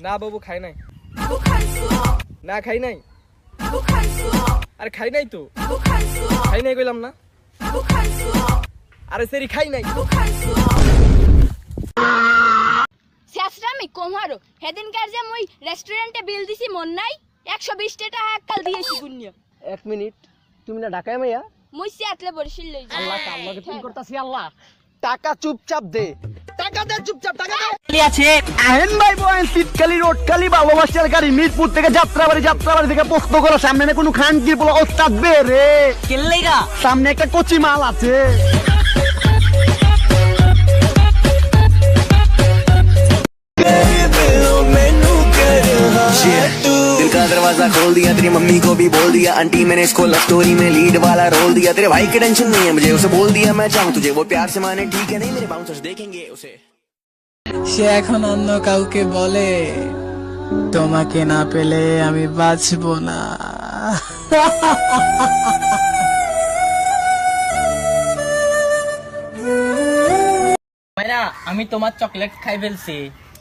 না বাবু খাই নাই। না খাই নাই। আরে খাই নাই তো। খাই নাই কইলাম না। আরে সেরি খাই নাই। শেষরামি কমারো হেদিনকার যে মুই রেস্টুরেন্টে বিল দিছি মন নাই 120 টাকা এককাল দিয়েছি গুনিয়া। 1 মিনিট, তুমি না ঢাকায় মাইয়া? মুই সিয়াতলে বরিশিল লই যাই। আল্লাহ আল্লাহকে ফোন করতাছি। আল্লাহ টাকা চুপচাপ দে, টাকা দে, চুপচাপ টাকা দে। আছে আহেন ভাই বয়েন শীতকালী রোডকালী ভালোবাসার গাড়ি মিরপুর থেকে যাত্রাবাড়ি থেকে পোস্ত করো সামনে না কোনো খানকির বলে ওস্তাদ বে রে কেল্লেগা সামনে একটা কচি মাল আছে। दिल का दरवाजा खोल दिया, तेरी मम्मी को भी बोल दिया, आंटी मैंने इसको लव स्टोरी में लीड वाला रोल दिया। तेरे भाई की टेंशन नहीं है मुझे, उसे बोल दिया मैं चाहूँ तुझे, वो प्यार से माने ठीक है नहीं, मेरे बाउंसर्स देखेंगे उसे। সে এখন অন্য কাউকে বলে তোমাকে না পেলে আমি বাঁচবো না। মাইরা আমি তোমার চকলেট খাই ফেলছি।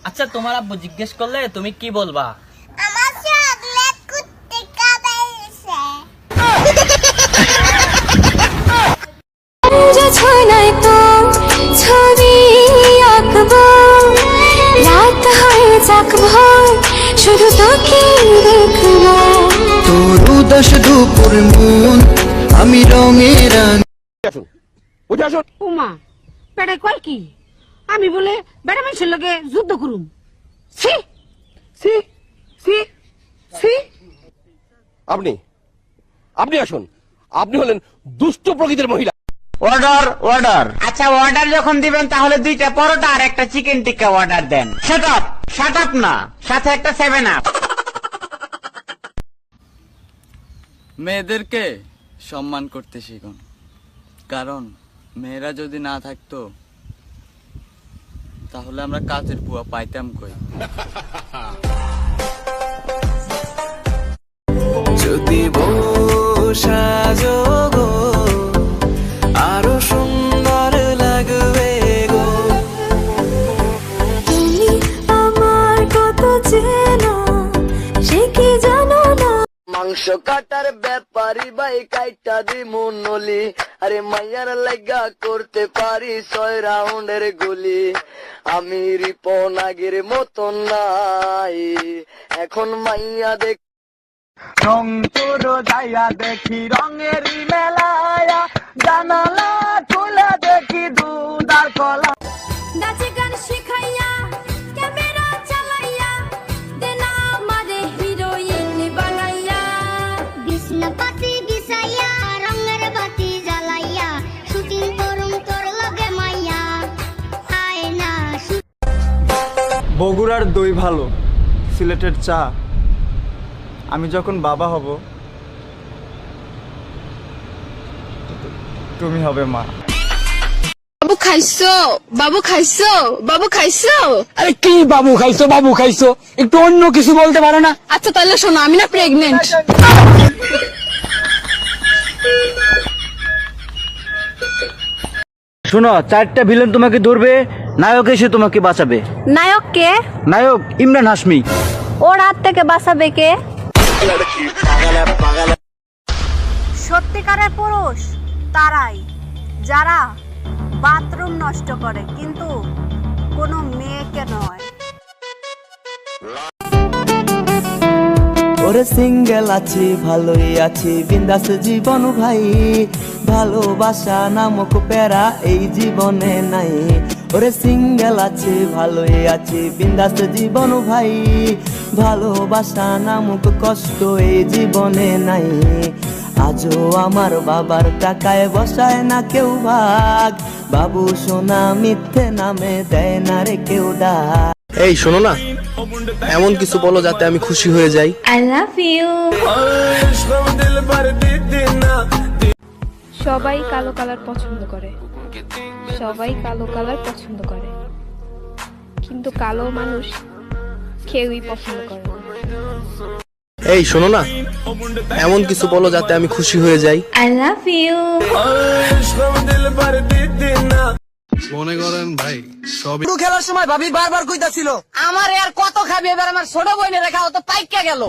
আচ্ছা তোমার আব্বু জিজ্ঞেস করলে তুমি কি বলবা? আমার চকলেট কুত্তে কাবাইছে। যে ছয়নাই তো ছবি আঁকবো রাত হয়ে যাক ভোর শুধু তোকে দেখবো। তোর উদাস দুপুর মন আমি রঙে রাঙ। উমা বেড়ে কয় কি আমি বলে বেড়া মানুষের লগে যুদ্ধ করুম? ছি ছি ছি ছি। আপনি আসুন, আপনি হলেন দুষ্ট প্রকৃতির মহিলা। Order order. আচ্ছা অর্ডার যখন দিবেন তাহলে 2টা পরোটা আর একটা চিকেন টিক্কা অর্ডার দেন। শাট আপ না, সাথে একটা 7 আপ। মেয়েদেরকে সম্মান করতে শিখুন, কারণ মেয়েরা যদি না থাকতো তাহলে আমরা কাজের বুয়া পাইতাম কই। যদি সাজো গো আরো সুন্দর লাগবে গো। তুমি আমার কত চেনা সে কি জানো না। মাংস কাটার ব্যাপারী ভাই কাইটা দি মনলি, আরে মাইয়ার লাগা করতে পারি 6 রাউন্ডের গুলি। আমি রিপন আগের মতন নাই, এখন মাইয়া দেখ রংপুর যাইয়া দেখি রঙেরই মেলায়া, জানালা খুলে দেখি দুধ আর কলা। নাচে গান শিখাইয়া ক্যামেরা চালাইয়া দেনা আমারে হিরোইন বানাইয়া। বিষ্ণু পাতি বিছাইয়া রঙের বাতি জ্বালাইয়া শুটিং করুম তোর লগে মাইয়া আয় না। বগুড়ার দই ভালো, সিলেটের চা। আমি যখন বাবা হব তুমি হবে মা। বাবু খাইছো বাবু খাইছো বাবু খাইছো। আরে কি বাবু খাইছো, একটু অন্য কিছু বলতে পারো না? আচ্ছা তাহলে শোনো আমি না প্রেগনেন্ট। শোনো, 4টা ভিলেন তোমাকে ধরবে, নায়ক এসে তোমাকে বাঁচাবে। নায়ক কে? নায়ক ইমরান হাশমি। ওর হাত থেকে বাঁচাবে কে? সত্যিকারের পুরুষ তারাই যারা বাথরুম নষ্ট করে, কিন্তু কোনো মেয়েকে নয়। ওরে সিঙ্গেল আছি ভালোই আছি বিন্দাস জীবন ভাই, ভালোবাসা নামক প্যারা এই জীবনে নাই। ওরে সিঙ্গেল আছি ভালোই আছি বিন্দাস জীবন ভাই, ভালোবাসা নামক কষ্ট এই জীবনে নাই। আজও আমার বাবার টাকায় বসায় না কেউ ভাগ, বাবু সোনা মিথ্যে নামে দেয় না রে কেউ ডাক। এই শোনো না, এমন কিছু বলো যাতে আমি খুশি হয়ে যাই। I love you. সবাই কালো কালার পছন্দ করে, সবাই কালো কালার পছন্দ করে, কিন্তু কালো মানুষ কেউই পছন্দ করে না। এই শোনো না, এমন কিছু বলো যাতে আমি খুশি হয়ে যাই। I love you. মনে করেন ভাই সবই লুডু খেলার সময় ভাবি বারবার কইতাছিল আমার আর কত খাবি, এবার আমার ছোট বোনের রেখা তো পাইকা গেল।